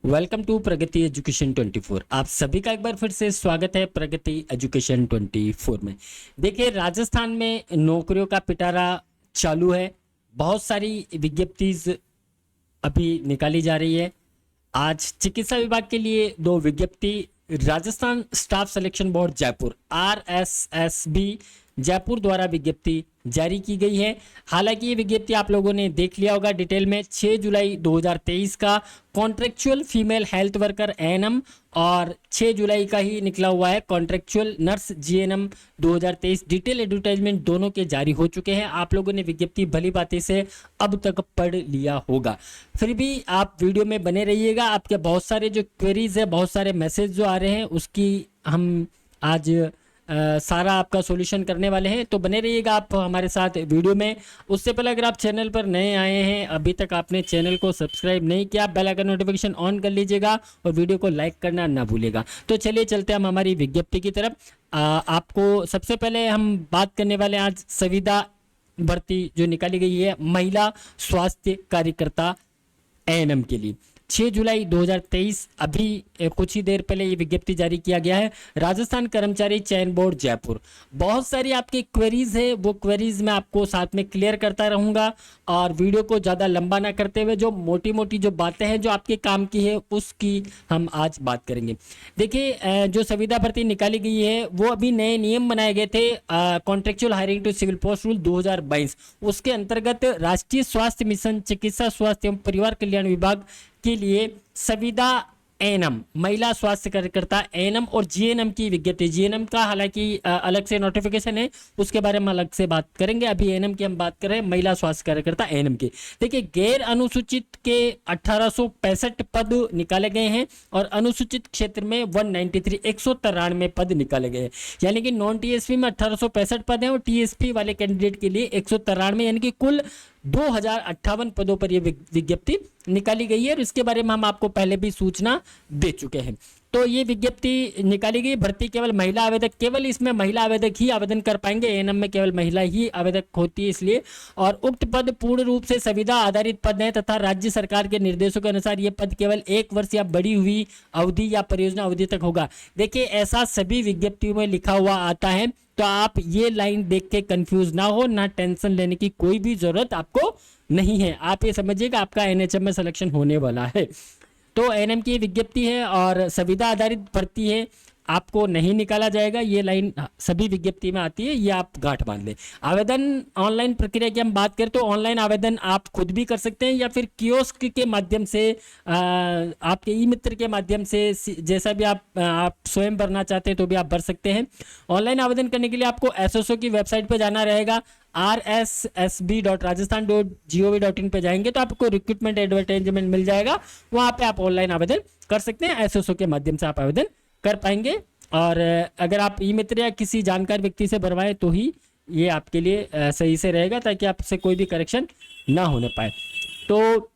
Welcome to Pragati education 24। आप सभी का एक बार फिर से स्वागत है प्रगति एजुकेशन 24 में। देखिए, राजस्थान में नौकरियों का पिटारा चालू है। बहुत सारी विज्ञप्तिज अभी निकाली जा रही है। आज चिकित्सा विभाग के लिए 2 विज्ञप्ति Rajasthan staff selection board Jaipur RSSB Jaipur द्वारा विज्ञप्ति जारी की गई है। हालांकि ये विज्ञप्ति आप लोगों ने देख लिया होगा डिटेल में। 6 जुलाई 2023 का contractual female health worker ANM और 6 जुलाई का ही निकला हुआ है contractual nurse GNM 2023। Detail advertisement दोनों के जारी हो चुके हैं। आप लोगों ने विज्ञप्ति भली बातें से अब तक पढ़ लिया होगा। फिर भी आप वीडियो में बने रहिएगा। आपके बहुत सारे जो क्वेरीज है, बहुत सारे मैसेज जो आ रहे हैं, उसकी हम आज सारा आपका सॉल्यूशन करने वाले हैं। तो बने रहिएगा आप हमारे साथ वीडियो में। उससे पहले अगर आप चैनल पर नए आए हैं, अभी तक आपने चैनल को सब्सक्राइब नहीं किया, बेल आइकन नोटिफिकेशन ऑन कर लीजिएगा और वीडियो को लाइक करना ना भूलिएगा। तो चलिए चलते हैं हम हमारी विज्ञप्ति की तरफ। आपको सबसे पहले हम बात करने वाले आज संविदा भर्ती जो निकाली गई है महिला स्वास्थ्य कार्यकर्ता ANM के लिए। 6 जुलाई 2023 अभी कुछ ही देर पहले ये विज्ञप्ति जारी किया गया है। राजस्थान कर्मचारी चयन बोर्ड जयपुर। बहुत सारी आपकी क्वेरीज है, वो क्वेरीज मैं आपको साथ में क्लियर करता रहूंगा और वीडियो को ज़्यादा लंबा ना करते हुए जो मोटी मोटी जो बातें हैं जो आपके काम की है उसकी हम आज बात करेंगे। देखिए, जो संविदा भर्ती निकाली गई है वो अभी नए नियम बनाए गए थे contractual hiring to civil post rule 2022। उसके अंतर्गत राष्ट्रीय स्वास्थ्य मिशन चिकित्सा स्वास्थ्य एवं परिवार कल्याण विभाग के लिए संविदा ANM महिला स्वास्थ्य कार्यकर्ता ANM और GNM की विज्ञप्ति। GNM का हालांकि अलग से नोटिफिकेशन है, उसके बारे में अलग से बात करेंगे। अभी ANM की हम बात कर रहे हैं, महिला स्वास्थ्य कार्यकर्ता ANM की। देखिए, गैर अनुसूचित के 1865 पद निकाले गए हैं और अनुसूचित क्षेत्र में 193 पद निकाले गए हैं। यानी कि नॉन TSP में 1865 पद हैं और TSP वाले कैंडिडेट के लिए 193, यानी कि कुल 2058 पदों पर यह विज्ञप्ति निकाली गई है और इसके बारे में हम आपको पहले भी सूचना दे चुके हैं। तो ये विज्ञप्ति निकाली गई। भर्ती केवल महिला आवेदक, केवल इसमें महिला आवेदक ही आवेदन कर पाएंगे। ANM में केवल महिला ही आवेदक होती है इसलिए। और उक्त पद पूर्ण रूप से संविदा आधारित पद हैं तथा राज्य सरकार के निर्देशों के अनुसार ये पद केवल 1 वर्ष या बढ़ी हुई अवधि या परियोजना अवधि तक होगा। देखिए, ऐसा सभी विज्ञप्तियों में लिखा हुआ आता है, तो आप ये लाइन देख के कंफ्यूज ना हो, ना टेंशन लेने की कोई भी जरूरत आपको नहीं है। आप ये समझिएगा आपका NHM में सिलेक्शन होने वाला है। तो ANM की विज्ञप्ति है और संविदा आधारित भर्ती है, आपको नहीं निकाला जाएगा। ये लाइन सभी विज्ञप्ति में आती है, ये आप गांठ बांध लें। आवेदन ऑनलाइन प्रक्रिया की हम बात करें तो ऑनलाइन आवेदन आप खुद भी कर सकते हैं या फिर कियोस्क के माध्यम से, आपके ई-मित्र के माध्यम से, जैसा भी आप स्वयं भरना चाहते हैं तो भी आप भर सकते हैं। ऑनलाइन आवेदन करने के लिए आपको SSO की वेबसाइट पर जाना रहेगा। rssb.rajasthan.gov.in पे जाएंगे तो आपको रिक्रूटमेंट एडवर्टाइजमेंट मिल जाएगा। वहां पे आप ऑनलाइन आवेदन कर सकते हैं। SSO के माध्यम से आप आवेदन कर पाएंगे और अगर आप ई-मित्र या किसी जानकार व्यक्ति से भरवाएं तो ही ये आपके लिए सही से रहेगा, ताकि आपसे कोई भी करेक्शन ना होने पाए। तो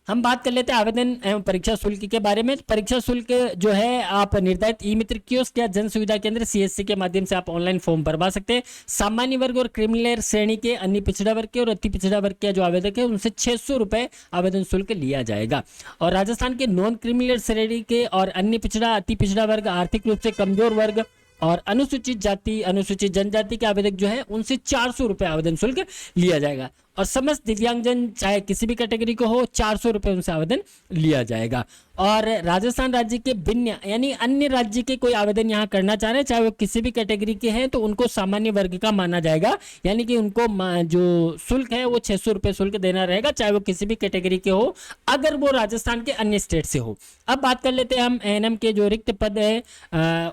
हम बात कर लेते हैं आवेदन एवं परीक्षा शुल्क के बारे में। परीक्षा शुल्क जो है आप निर्धारित ई-मित्र कियोस्क या जन सुविधा केंद्र CSC के माध्यम से आप ऑनलाइन फॉर्म भरवा सकते हैं। सामान्य वर्ग और क्रिमिनल श्रेणी के, अन्य पिछड़ा वर्ग के और अति पिछड़ा वर्ग के जो आवेदक है उनसे 600 रुपये आवेदन शुल्क लिया जाएगा। और राजस्थान के नॉन क्रिमिनल श्रेणी के और अन्य पिछड़ा, अति पिछड़ा वर्ग, आर्थिक रूप से कमजोर वर्ग और अनुसूचित जाति, अनुसूचित जनजाति के आवेदक जो है उनसे 400 रुपये आवेदन शुल्क लिया जाएगा। और समस्त दिव्यांगजन चाहे किसी भी कैटेगरी को हो, 400 रुपये उनसे आवेदन लिया जाएगा। और राजस्थान राज्य के भिन्न यानी अन्य राज्य के कोई आवेदन यहाँ करना चाह रहे हैं, चाहे वो किसी भी कैटेगरी के हैं, तो उनको सामान्य वर्ग का माना जाएगा। यानी कि उनको जो शुल्क है वो 600 रुपये शुल्क देना रहेगा, चाहे वो किसी भी कैटेगरी के हो, अगर वो राजस्थान के अन्य स्टेट से हो। अब बात कर लेते हैं हम ANM के जो रिक्त पद है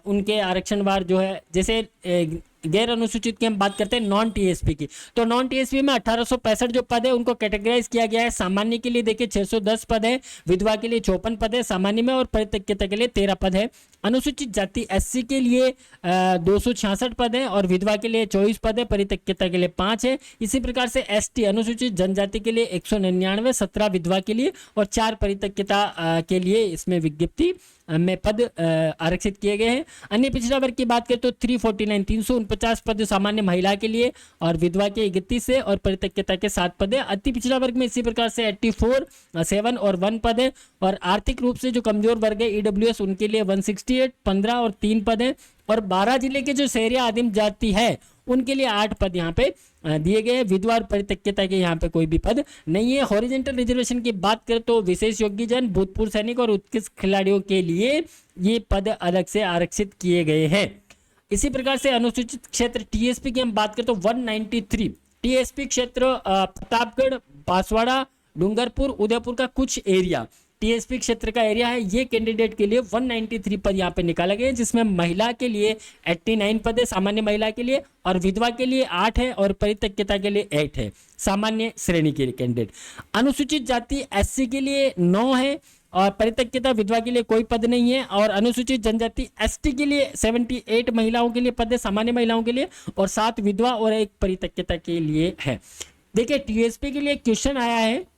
उनके आरक्षणवार जो है। जैसे गैर अनुसूचित की हम बात करते हैं नॉन TSP की, तो नॉन TSP में 1865 जो पद है उनको कैटेगराइज किया गया है। सामान्य के लिए देखिए 610 पद है, विधवा के लिए 54 पद है सामान्य में और परित्यक्ता के लिए 13 पद है। अनुसूचित जाति SC के लिए 266 पद है और विधवा के लिए 24 पद है, परित्यक्ता के लिए 5 है। इसी प्रकार से ST अनुसूचित जनजाति के लिए 199, 17 विधवा के लिए और 4 परित्यक्ता के लिए इसमें विज्ञप्ति में पद आरक्षित किए गए हैं। अन्य पिछड़ा वर्ग की बात करें तो 349 49 पद सामान्य महिला के लिए और विधवा के 31 है और परित्यक्तता के 7 पद है। अति पिछड़ा वर्ग में इसी प्रकार से 84 7 और 1 पद है और आर्थिक रूप से जो कमजोर वर्ग है ईडब्ल्यूएस उनके लिए 168 15 और 3 पद है और 12 जिले के जो शहरी आदिम जाति है उनके लिए 8 पद यहाँ पे दिए गए। विधवा और परित्यक्तता के यहाँ पे कोई भी पद नहीं है। हॉरिजेंटल रिजर्वेशन की बात करें तो विशेष योग्यजन, भूतपूर्व सैनिक और उत्कृष्ट खिलाड़ियों के लिए ये पद अलग से आरक्षित किए गए हैं। इसी प्रकार से अनुसूचित क्षेत्र टीएसपी की हम बात करें तो 193 टीएसपी क्षेत्र प्रतापगढ़, बांसवाड़ा, डूंगरपुर, उदयपुर का कुछ एरिया टीएसपी क्षेत्र का एरिया है। ये कैंडिडेट के लिए 193 पद यहाँ पे निकाला गया है, जिसमें महिला के लिए 89 पद है सामान्य महिला के लिए और विधवा के लिए 8 है और परित्यक्तता के लिए 8 है सामान्य श्रेणी के लिए कैंडिडेट। अनुसूचित जाति एससी के लिए 9 है और परित्यक्तता विधवा के लिए कोई पद नहीं है और अनुसूचित जनजाति एसटी के लिए 78 महिलाओं के लिए पद है सामान्य महिलाओं के लिए और 7 विधवा और 1 परित्यक्तता के लिए है। देखिए टीएसपी के लिए क्वेश्चन आया है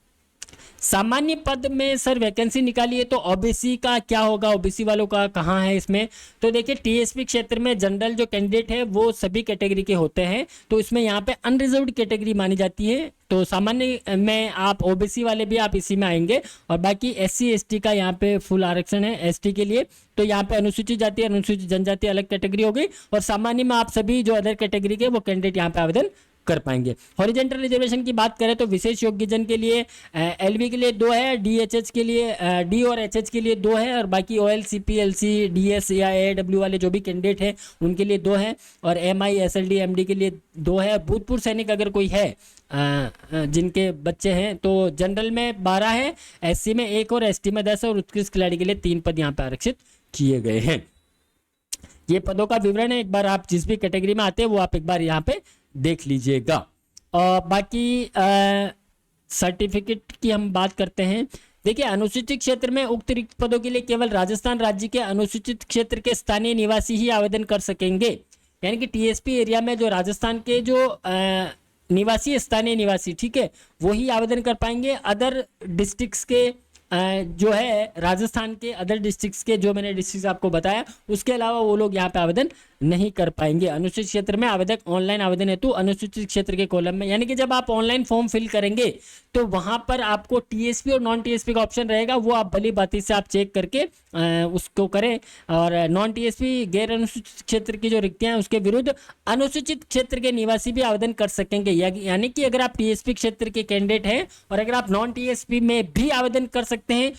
सामान्य पद में सर वैकेंसी निकाली है तो ओबीसी का क्या होगा, ओबीसी वालों का कहाँ है इसमें। तो देखिए टीएसपी क्षेत्र में जनरल जो कैंडिडेट है वो सभी कैटेगरी के होते हैं तो इसमें यहाँ पे अनरिजर्व्ड कैटेगरी मानी जाती है। तो सामान्य में आप ओबीसी वाले भी आप इसी में आएंगे और बाकी एससी एसटी का यहाँ पे फुल आरक्षण है एसटी के लिए। तो यहाँ पे अनुसूचित जाति अनुसूचित जनजाति अलग कैटेगरी हो गई और सामान्य में आप सभी जो अदर कैटेगरी के वो कैंडिडेट यहाँ पे आवेदन कर पाएंगे। हॉरिजेंटल रिजर्वेशन की बात करें तो विशेष योग्यजन के लिए एलवी के लिए 2 है, डीएचएच के लिए डी और एचएच के लिए 2 है और बाकी ओएल सीपी एलसी डीएस या एडब्ल्यू वाले जो भी कैंडिडेट है उनके लिए 2 है और एमआई एसएलडी एमडी के लिए 2 है। भूतपूर्व सैनिक अगर कोई है जिनके बच्चे हैं तो जनरल में 12 है, एससी में 1 और एसटी में 10 और उत्कृष्ट खिलाड़ी के लिए 3 पद यहाँ पे आरक्षित किए गए हैं। ये पदों का विवरण है, एक बार आप जिस भी कैटेगरी में आते हैं वो आप एक बार यहाँ पे देख लीजिएगा। और बाकी सर्टिफिकेट की हम बात करते हैं। देखिए अनुसूचित क्षेत्र में उक्त रिक्त पदों के लिए केवल राजस्थान राज्य के अनुसूचित क्षेत्र के स्थानीय निवासी ही आवेदन कर सकेंगे, यानी कि टीएसपी एरिया में जो राजस्थान के जो निवासी स्थानीय निवासी ठीक है वही आवेदन कर पाएंगे। अदर डिस्ट्रिक्ट्स के जो है राजस्थान के अदर डिस्ट्रिक्ट्स के जो मैंने डिस्ट्रिक्ट आपको बताया उसके अलावा वो लोग यहाँ पे आवेदन नहीं कर पाएंगे। अनुसूचित क्षेत्र में आवेदक ऑनलाइन आवेदन हेतु अनुसूचित क्षेत्र के कॉलम में, यानी कि जब आप ऑनलाइन फॉर्म फिल करेंगे तो वहां पर आपको टीएसपी और नॉन टीएसपी का ऑप्शन रहेगा, वो आप भली बाती से आप चेक करके उसको करें। और नॉन टीएसपी गैर अनुसूचित क्षेत्र की जो रिक्तियां हैं उसके विरुद्ध अनुसूचित क्षेत्र के निवासी भी आवेदन कर सकेंगे। यानी कि अगर आप टीएसपी क्षेत्र के कैंडिडेट हैं और अगर आप नॉन टीएसपी में भी आवेदन कर सकते हैं,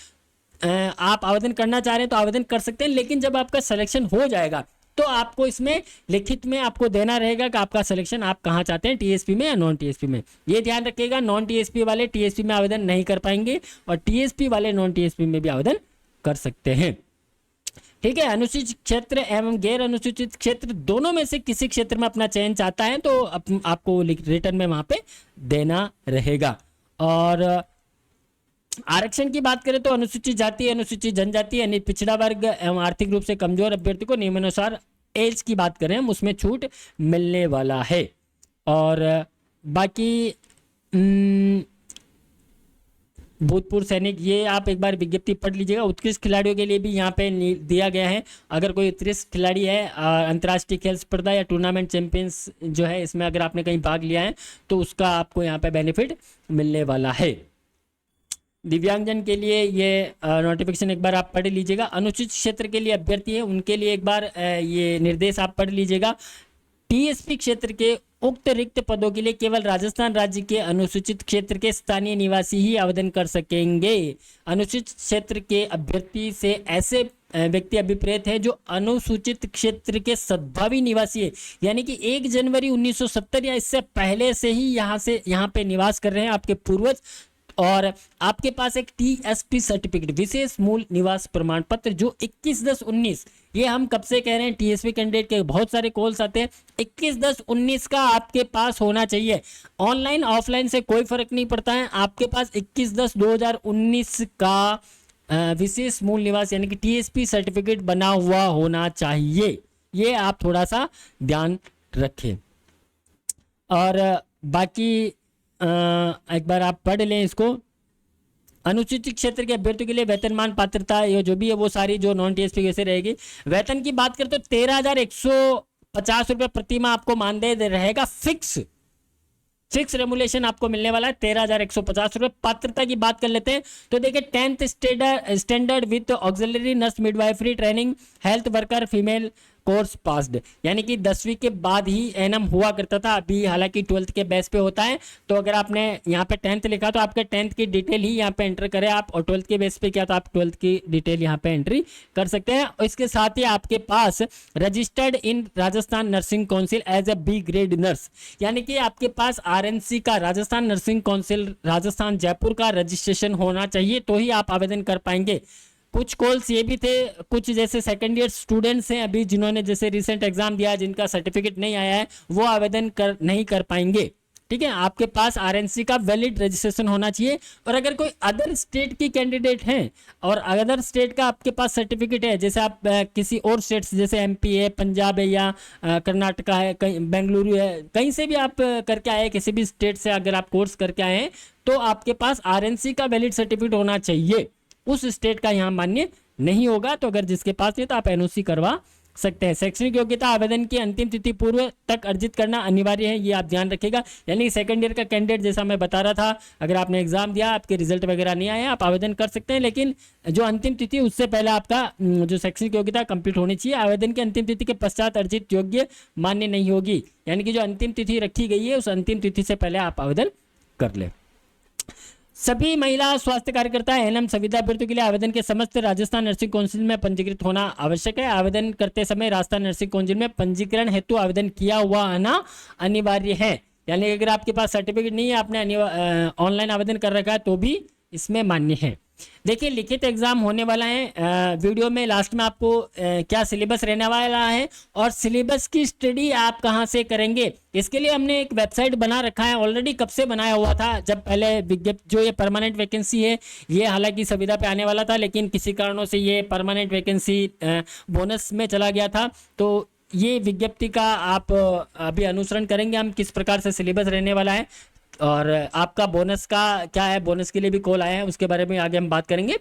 आप आवेदन करना चाह रहे हैं तो आवेदन कर सकते हैं, लेकिन जब आपका सिलेक्शन हो जाएगा तो आपको इसमें लिखित में आपको देना रहेगा कि आपका सिलेक्शन आप कहाँ चाहते हैं, टीएसपी में या नॉन टीएसपी में। ये ध्यान रखिएगा, नॉन टीएसपी वाले टीएसपी में आवेदन नहीं कर पाएंगे और टीएसपी वाले नॉन टीएसपी में भी आवेदन कर सकते हैं। ठीक है, अनुसूचित क्षेत्र एवं गैर अनुसूचित क्षेत्र दोनों में से किसी क्षेत्र में अपना चयन चाहता है तो आपको रिटर्न में वहां पे देना रहेगा। और आरक्षण की बात करें तो अनुसूचित जाति अनुसूचित जनजाति यानी पिछड़ा वर्ग एवं आर्थिक रूप से कमजोर अभ्यर्थी को नियमानुसार एज की बात करें हम उसमें छूट मिलने वाला है। और बाकी भूतपूर्व सैनिक ये आप एक बार विज्ञप्ति पढ़ लीजिएगा। उत्कृष्ट खिलाड़ियों के लिए भी यहाँ पे दिया गया है, अगर कोई उत्कृष्ट खिलाड़ी है अंतर्राष्ट्रीय खेल स्पर्धा या टूर्नामेंट चैंपियंस जो है इसमें अगर आपने कहीं भाग लिया है तो उसका आपको यहाँ पे बेनिफिट मिलने वाला है। दिव्यांगजन के लिए ये नोटिफिकेशन एक बार आप पढ़ लीजिएगा। अनुसूचित क्षेत्र के लिए अभ्यर्थी है उनके लिए एक बार ये निर्देश आप पढ़ लीजिएगा। टीएसपी क्षेत्र के उक्त रिक्त पदों के लिए केवल राजस्थान राज्य के अनुसूचित क्षेत्र के स्थानीय निवासी ही आवेदन कर सकेंगे। अनुसूचित क्षेत्र के अभ्यर्थी से ऐसे व्यक्ति अभिप्रेत है जो अनुसूचित क्षेत्र के सद्भावी निवासी है, यानी कि 1 जनवरी 1970 या इससे पहले से ही यहाँ पे निवास कर रहे हैं आपके पूर्वज, और आपके पास एक टीएसपी सर्टिफिकेट विशेष मूल निवास प्रमाण पत्र जो 21/10/19, ये हम कब से कह रहे हैं, टीएसपी कैंडिडेट के बहुत सारे कॉल्स आते हैं, 21/10/19 का आपके पास होना चाहिए। ऑनलाइन ऑफलाइन से कोई फर्क नहीं पड़ता है, आपके पास 21/10/2019 का विशेष मूल निवास यानी कि टीएसपी सर्टिफिकेट बना हुआ होना चाहिए। ये आप थोड़ा सा ध्यान रखें। और बाकी एक बार आप पढ़ लें इसको। अनुसूचित क्षेत्र के अभ्यर्थियों के लिए वेतनमान पात्रता ये जो भी है वो सारी जो नॉन टीएसपी कैसे रहेगी। वेतन की बात करें तो 13,100 ₹50 प्रति माह आपको मानदेय रहेगा फिक्स रेमुलेशन आपको मिलने वाला है ₹13,150। पात्रता की बात कर लेते हैं तो देखिए 10th standard with auxiliary nurse midwifery training health worker female course passed, यानी कि 10वीं के बाद ही एनएम हुआ करता था, अभी हालांकि 12th के बेस पे होता है। तो अगर आपने यहाँ पे 10th लिखा तो आपके 10th की डिटेल ही यहाँ पे एंटर करें आप, और 12th के बेस पे क्या तो आप 12th की डिटेल यहाँ पे एंट्री कर सकते हैं। और इसके साथ ही आपके पास registered in Rajasthan nursing council as A B grade nurse, यानी कि आपके पास आरएनसी का, राजस्थान नर्सिंग काउंसिल राजस्थान जयपुर का रजिस्ट्रेशन होना चाहिए, तो ही आप आवेदन कर पाएंगे। कुछ कॉल्स ये भी थे, कुछ जैसे सेकेंड ईयर स्टूडेंट्स हैं अभी जिन्होंने जैसे रिसेंट एग्जाम दिया, जिनका सर्टिफिकेट नहीं आया है, वो आवेदन नहीं कर पाएंगे। ठीक है, आपके पास आरएनसी का वैलिड रजिस्ट्रेशन होना चाहिए। और अगर कोई अदर स्टेट की कैंडिडेट हैं और अदर स्टेट का आपके पास सर्टिफिकेट है, जैसे आप किसी और स्टेट्स जैसे एमपी है, पंजाब है, या कर्नाटका है, कहीं बेंगलुरु है, कहीं से भी आप करके आए, किसी भी स्टेट से अगर आप कोर्स करके आए हैं, तो आपके पास आरएनसी का वैलिड सर्टिफिकेट होना चाहिए। उस स्टेट का यहाँ मान्य नहीं होगा, तो अगर जिसके पास नहीं तो आप एनओसी करवा सकते हैं। शैक्षणिक योग्यता आवेदन की अंतिम तिथि पूर्व तक अर्जित करना अनिवार्य है, ये आप ध्यान रखिएगा। यानी सेकंड ईयर का कैंडिडेट, जैसा मैं बता रहा था, अगर आपने एग्जाम दिया, आपके रिजल्ट वगैरह नहीं आए, आप आवेदन कर सकते हैं, लेकिन जो अंतिम तिथि उससे पहले आपका जो शैक्षणिक योग्यता कंप्लीट होनी चाहिए। आवेदन की अंतिम तिथि के पश्चात अर्जित योग्य मान्य नहीं होगी, यानी कि जो अंतिम तिथि रखी गई है उस अंतिम तिथि से पहले आप आवेदन कर ले। सभी महिला स्वास्थ्य कार्यकर्ता एनएम संविदा अभ्यर्थियों के लिए आवेदन के समस्त राजस्थान नर्सिंग काउंसिल में पंजीकृत होना आवश्यक है। आवेदन करते समय राजस्थान नर्सिंग काउंसिल में पंजीकरण हेतु आवेदन किया हुआ आना अनिवार्य है, यानी अगर आपके पास सर्टिफिकेट नहीं है, आपने ऑनलाइन आवेदन कर रखा है, तो भी इसमें मान्य है। देखिए लिखित एग्जाम होने वाला है, वीडियो में लास्ट में आपको क्या सिलेबस रहने वाला है और सिलेबस की स्टडी आप कहां से करेंगे, इसके लिए हमने एक वेबसाइट बना रखा है ऑलरेडी। कब से बनाया हुआ था, जब पहले विज्ञप्ति, जो ये परमानेंट वैकेंसी है, ये हालांकि संविदा पे आने वाला था, लेकिन किसी कारणों से ये परमानेंट वैकेंसी बोनस में चला गया था। तो ये विज्ञप्ति का आप अभी अनुसरण करेंगे हम, किस प्रकार से सिलेबस रहने वाला है, और आपका बोनस का क्या है, बोनस के लिए भी कॉल आया है, उसके बारे में आगे हम बात करेंगे।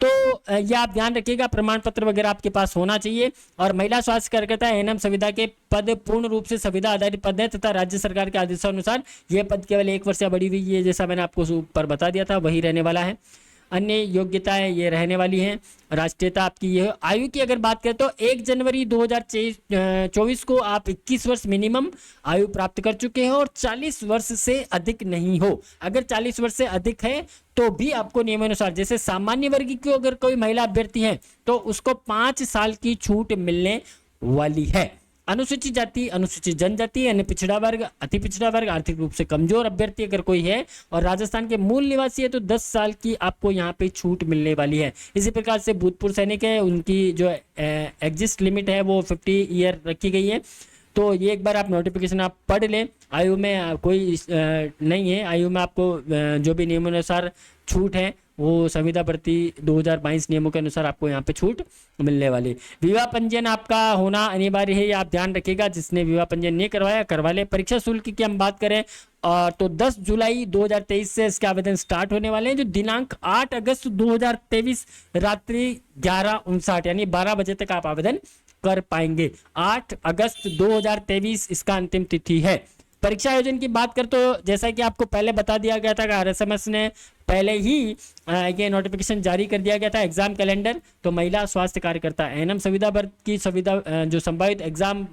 तो ये आप ध्यान रखिएगा, प्रमाण पत्र वगैरह आपके पास होना चाहिए। और महिला स्वास्थ्य कार्यकर्ता एनएम संविदा के पद पूर्ण रूप से संविदा आधारित पद है तथा राज्य सरकार के आदेशानुसार ये पद केवल 1 वर्ष या बढ़ी हुई है, जैसा मैंने आपको ऊपर बता दिया था, वही रहने वाला है। अन्य योग्यताएं ये रहने वाली हैं। राष्ट्रीयता आपकी ये, आयु की अगर बात करें तो 1 जनवरी 2024 को आप 21 वर्ष मिनिमम आयु प्राप्त कर चुके हैं और 40 वर्ष से अधिक नहीं हो। अगर 40 वर्ष से अधिक है तो भी आपको नियमानुसार, जैसे सामान्य वर्ग की अगर कोई महिला अभ्यर्थी है तो उसको 5 साल की छूट मिलने वाली है। अनुसूचित जाति, अनुसूचित जनजाति, यानी पिछड़ा वर्ग, अति पिछड़ा वर्ग, आर्थिक रूप से कमजोर अभ्यर्थी अगर कोई है और राजस्थान के मूल निवासी है तो 10 साल की आपको यहाँ पे छूट मिलने वाली है। इसी प्रकार से भूतपूर्व सैनिक है, उनकी जो एग्जिस्ट लिमिट है वो 50 ईयर रखी गई है। तो ये एक बार आप नोटिफिकेशन आप पढ़ लें। आयु में कोई नहीं है, आयु में आपको जो भी नियमानुसार छूट है वो संविदा भर्ती 2022 नियमों के अनुसार आपको यहाँ पे छूट मिलने वाली। विवाह पंजीयन आपका होना अनिवार्य है, ये आप ध्यान रखिएगा। जिसने विवाह पंजीयन नहीं करवाया करवा ले। परीक्षा शुल्क की हम बात करें और तो 10 जुलाई 2023 से इसके आवेदन स्टार्ट होने वाले हैं, जो दिनांक 8 अगस्त 2023 रात्रि 11:59 यानी 12 बजे तक आप आवेदन कर पाएंगे। 8 अगस्त 2023 इसका अंतिम तिथि है। परीक्षा आयोजन की बात कर तो जैसा कि आपको पहले बता दिया गया था कि आरएसएमएस ने पहले ही ये नोटिफिकेशन जारी कर दिया गया था, एग्जाम कैलेंडर। तो महिला स्वास्थ्य कार्यकर्ता एनएम संविदा वर्ग की संविदा जो संभावित एग्जाम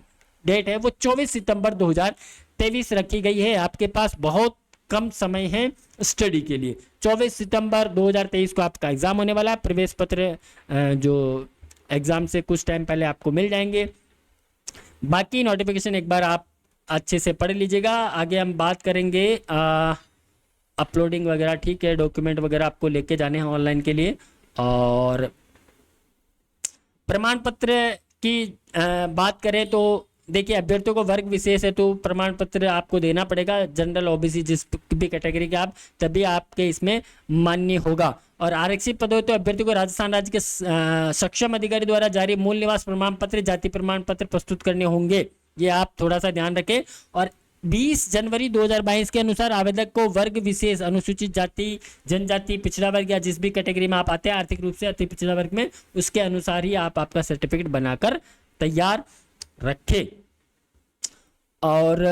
डेट है वो 24 सितंबर 2023 रखी गई है। आपके पास बहुत कम समय है स्टडी के लिए। 24 सितंबर 2023 को आपका एग्जाम होने वाला है। प्रवेश पत्र जो एग्जाम से कुछ टाइम पहले आपको मिल जाएंगे। बाकी नोटिफिकेशन एक बार आप अच्छे से पढ़ लीजिएगा। आगे हम बात करेंगे अपलोडिंग वगैरह, ठीक है, डॉक्यूमेंट वगैरह आपको लेके जाने हैं ऑनलाइन के लिए। और प्रमाण पत्र की बात करें तो देखिए अभ्यर्थियों को वर्ग विशेष है तो प्रमाण पत्र आपको देना पड़ेगा। जनरल ओबीसी जिस भी कैटेगरी के आप, तभी आपके इसमें मान्य होगा। और आरक्षित पद हो तो अभ्यर्थी को राजस्थान राज्य के सक्षम अधिकारी द्वारा जारी मूल निवास प्रमाण पत्र, जाति प्रमाण पत्र प्रस्तुत करने होंगे। ये आप थोड़ा सा ध्यान रखें। और 20 जनवरी 2022 के अनुसार आवेदक को वर्ग विशेष, अनुसूचित जाति, जनजाति, पिछड़ा वर्ग या जिस भी कैटेगरी में आप आते हैं आर्थिक रूप से अति पिछड़ा वर्ग में, उसके अनुसार ही आप आपका सर्टिफिकेट बनाकर तैयार रखें। और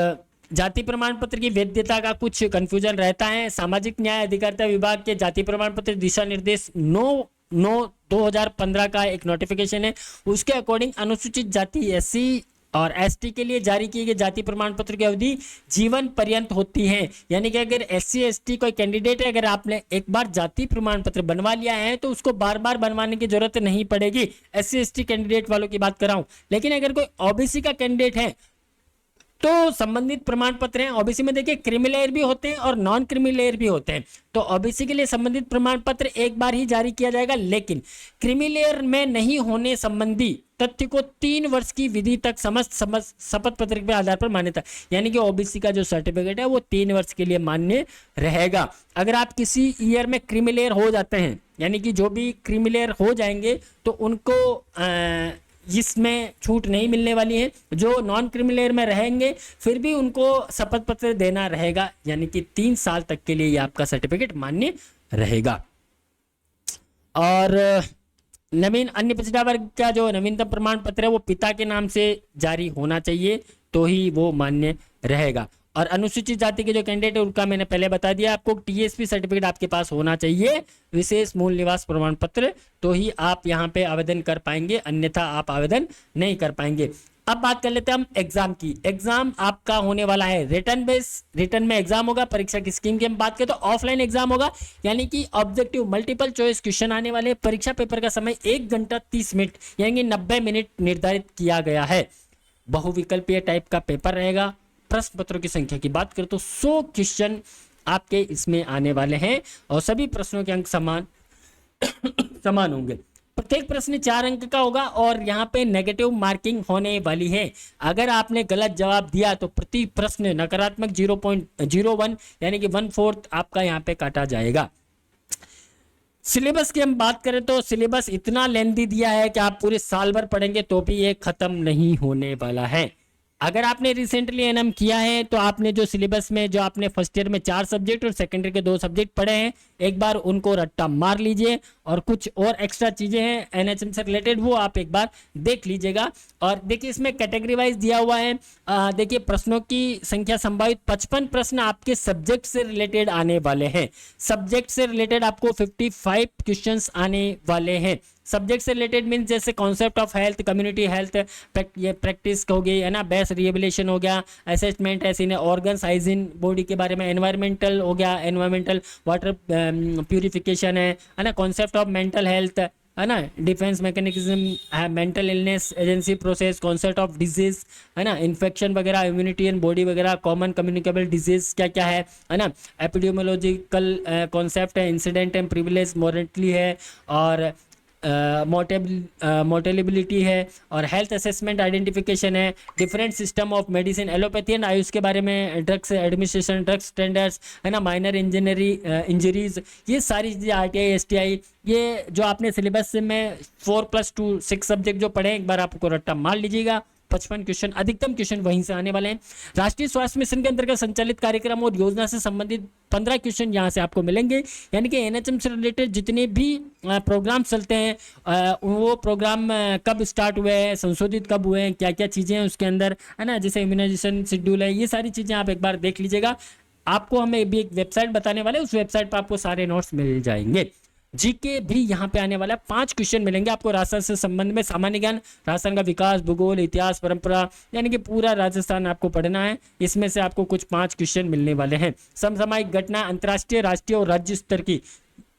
जाति प्रमाण पत्र की वैधता का कुछ कंफ्यूजन रहता है। सामाजिक न्याय अधिकारिता विभाग के जाति प्रमाण पत्र दिशा निर्देश 9/9/2015 का एक नोटिफिकेशन है, उसके अकॉर्डिंग अनुसूचित जाति एससी और एसटी के लिए जारी किए गए जाति प्रमाण पत्र की अवधि जीवन पर्यंत होती है। यानी कि अगर एससी एसटी कोई कैंडिडेट है, अगर आपने एक बार जाति प्रमाण पत्र बनवा लिया है तो उसको बार बार बनवाने की जरूरत नहीं पड़ेगी। एससी एसटी कैंडिडेट वालों की बात कर रहा हूं। लेकिन अगर कोई ओबीसी का कैंडिडेट है तो संबंधित प्रमाण पत्र हैं। ओबीसी में देखिए क्रीमी लेयर भी होते हैं और नॉन क्रीमी लेयर भी होते हैं। तो ओबीसी के लिए संबंधित प्रमाण पत्र एक बार ही जारी किया जाएगा, लेकिन क्रीमी लेयर में नहीं होने संबंधी तथ्य को 3 वर्ष की विधि तक समस्त शपथ पत्र के आधार पर मान्यता, यानी कि ओबीसी का जो सर्टिफिकेट है वो 3 वर्ष के लिए मान्य रहेगा। अगर आप किसी ईयर में क्रीमी लेयर हो जाते हैं, यानी कि जो भी क्रीमी लेयर हो जाएंगे तो उनको इसमें छूट नहीं मिलने वाली है। जो नॉन क्रीमी लेयर में रहेंगे फिर भी उनको शपथ पत्र देना रहेगा, यानी कि 3 साल तक के लिए ये आपका सर्टिफिकेट मान्य रहेगा। और नवीन अन्य पिछड़ा वर्ग का जो नवीनतम प्रमाण पत्र है वो पिता के नाम से जारी होना चाहिए, तो ही वो मान्य रहेगा। और अनुसूचित जाति के जो कैंडिडेट है उनका मैंने पहले बता दिया आपको, टीएसपी सर्टिफिकेट आपके पास होना चाहिए, विशेष मूल निवास प्रमाण पत्र, तो ही आप यहाँ पे आवेदन कर पाएंगे, अन्यथा आप आवेदन नहीं कर पाएंगे। अब बात कर लेते हैं हम एग्जाम की। एग्जाम आपका होने वाला है रिटर्न बेस, रिटर्न में एग्जाम होगा। परीक्षा की स्कीम की हम बात करें तो ऑफलाइन एग्जाम होगा, यानी कि ऑब्जेक्टिव मल्टीपल चॉइस क्वेश्चन आने वाले। परीक्षा पेपर का समय 1 घंटा 30 मिनट यानी 90 मिनट निर्धारित किया गया है। बहुविकल्पीय टाइप का पेपर रहेगा। प्रश्न पत्रों की संख्या की बात करें तो 100 क्वेश्चन आपके इसमें आने वाले हैं और सभी प्रश्नों के अंक समान होंगे। प्रत्येक प्रश्न 4 अंक का होगा और यहाँ पे नेगेटिव मार्किंग होने वाली है। अगर आपने गलत जवाब दिया तो प्रति प्रश्न नकारात्मक 0.01 यानी कि 1/4 आपका यहाँ पे काटा जाएगा। सिलेबस की हम बात करें तो सिलेबस इतना लेंथी दिया है कि आप पूरे साल भर पढ़ेंगे तो भी ये खत्म नहीं होने वाला है। अगर आपने रिसेंटली एनएम किया है तो आपने जो सिलेबस में जो आपने फर्स्ट ईयर में 4 सब्जेक्ट और सेकेंड ईयर के 2 सब्जेक्ट पढ़े हैं, एक बार उनको रट्टा मार लीजिए और कुछ और एक्स्ट्रा चीजें हैं एनएचएम से रिलेटेड वो आप एक बार देख लीजिएगा। और देखिए इसमें कैटेगरी वाइज दिया हुआ है। देखिए प्रश्नों की संख्या संभावित 55 प्रश्न आपके सब्जेक्ट से रिलेटेड आने वाले हैं। सब्जेक्ट से रिलेटेड आपको 55 क्वेश्चंस आने वाले हैं। सब्जेक्ट से रिलेटेड मीन्स जैसे concept of health, community health, ये प्रैक्टिस हो गई है ना, बेस्ट रिहेबिलिटेशन हो गया, असेसमेंट है, सीने ऑर्गन्स हाइजीन बॉडी के बारे में, एनवायरमेंटल हो गया, एनवायरमेंटल वाटर प्यूरिफिकेशन है ना, कॉन्सेप्ट ऑफ मेंटल हेल्थ है ना, डिफेंस मैकेनिज्म है, mental illness agency process, concept of disease है ना, इन्फेक्शन वगैरह, इम्यूनिटी एंड बॉडी वगैरह, कॉमन कम्युनिकेबल डिजीज क्या क्या है ना, एपिडेमियोलॉजिकल कॉन्सेप्ट है, इंसिडेंट एंड प्रिविलेज मॉर्टलिटी है और मोर्टेलिबिलिटी है और हेल्थ असेसमेंट आइडेंटिफिकेशन है, different system of medicine, allopathy and Ayush के बारे में, ड्रग्स एडमिनिस्ट्रेशन, ड्रग्स स्टैंडर्ड्स है ना, माइनर इंजरीज, ये सारी चीज़ें, आरटीआई एसटीआई, ये जो आपने सिलेबस में 4+2 6 सब्जेक्ट जो पढ़े एक बार आपको रट्टा मार लीजिएगा। 55 क्वेश्चन, अधिकतम क्वेश्चन वहीं से आने वाले हैं। राष्ट्रीय स्वास्थ्य मिशन के अंतर्गत संचालित कार्यक्रम और योजना से संबंधित 15 क्वेश्चन यहाँ से आपको मिलेंगे। यानी कि एनएचएम से रिलेटेड जितने भी प्रोग्राम चलते हैं वो प्रोग्राम कब स्टार्ट हुए हैं, संशोधित कब हुए हैं, क्या क्या चीज़ें हैं उसके अंदर है ना, जैसे इम्यूनाइजेशन शेड्यूल है, ये सारी चीज़ें आप एक बार देख लीजिएगा। आपको हमें भी एक वेबसाइट बताने वाले, उस वेबसाइट पर आपको सारे नोट्स मिल जाएंगे। जीके भी यहाँ पे आने वाला है। 5 क्वेश्चन मिलेंगे आपको राजस्थान से संबंध में, सामान्य ज्ञान, राजस्थान का विकास, भूगोल, इतिहास, परंपरा, यानी कि पूरा राजस्थान आपको पढ़ना है। इसमें से आपको कुछ 5 क्वेश्चन मिलने वाले हैं। समसामयिक घटना, अंतर्राष्ट्रीय, राष्ट्रीय और राज्य स्तर की,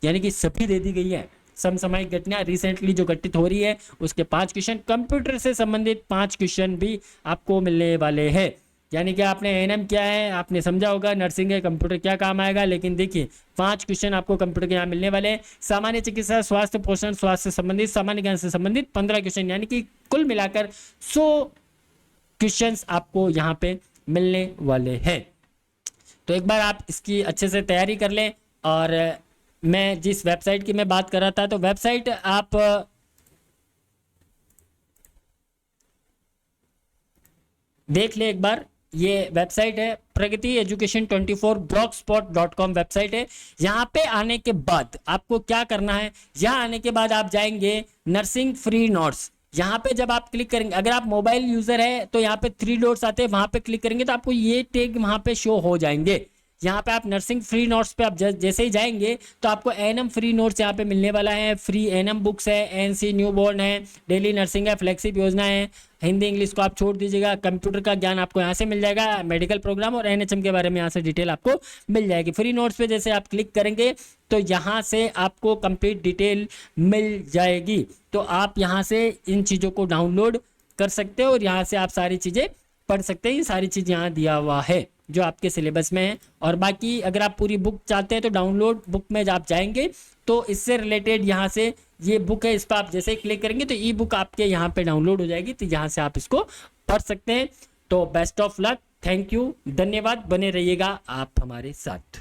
यानी कि सभी दे दी गई है। समसामयिक घटना रिसेंटली जो घटित हो रही है उसके 5 क्वेश्चन, कंप्यूटर से संबंधित 5 क्वेश्चन भी आपको मिलने वाले हैं। यानी कि आपने एएनएम क्या है आपने समझा होगा, नर्सिंग है, कंप्यूटर क्या काम आएगा, लेकिन देखिए 5 क्वेश्चन आपको कंप्यूटर के यहाँ मिलने वाले हैं। सामान्य चिकित्सा, स्वास्थ्य, पोषण, स्वास्थ्य से संबंधित, सामान्य ज्ञान से संबंधित 15 क्वेश्चन, यानी कि कुल मिलाकर 100 क्वेश्चंस आपको यहाँ पे मिलने वाले हैं। तो एक बार आप इसकी अच्छे से तैयारी कर लें। और मैं जिस वेबसाइट की मैं बात कर रहा था, तो वेबसाइट आप देख ले एक बार। ये वेबसाइट है प्रगति एजुकेशन 24 blogspot.com वेबसाइट है। यहाँ पे आने के बाद आपको क्या करना है, यहाँ आने के बाद आप जाएंगे नर्सिंग फ्री नोट्स, यहाँ पे जब आप क्लिक करेंगे, अगर आप मोबाइल यूजर है तो यहाँ पे 3 डॉट्स आते हैं, वहां पे क्लिक करेंगे तो आपको ये टैग वहां पे शो हो जाएंगे। यहाँ पे आप नर्सिंग फ्री नोट्स पे आप जैसे ही जाएंगे तो आपको एनएम फ्री नोट्स यहाँ पे मिलने वाला है। फ्री एनएम बुक्स है, एनसी न्यूबॉर्न है, डेली नर्सिंग है, फ्लेक्सिब योजना है। हिंदी इंग्लिश को आप छोड़ दीजिएगा, कंप्यूटर का ज्ञान आपको यहाँ से मिल जाएगा, मेडिकल प्रोग्राम और एनएचएम के बारे में यहाँ से डिटेल आपको मिल जाएगी। फ्री नोट्स पे जैसे आप क्लिक करेंगे तो यहाँ से आपको कंप्लीट डिटेल मिल जाएगी। तो आप यहाँ से इन चीज़ों को डाउनलोड कर सकते हो और यहाँ से आप सारी चीज़ें पढ़ सकते हैं। ये सारी चीज़ यहाँ दिया हुआ है जो आपके सिलेबस में है। और बाकी अगर आप पूरी बुक चाहते हैं तो डाउनलोड बुक में आप जाएंगे तो इससे रिलेटेड यहाँ से ये बुक है, इस पर आप जैसे ही क्लिक करेंगे तो ई बुक आपके यहाँ पे डाउनलोड हो जाएगी, तो यहाँ से आप इसको पढ़ सकते हैं। तो best of luck, thank you, धन्यवाद, बने रहिएगा आप हमारे साथ।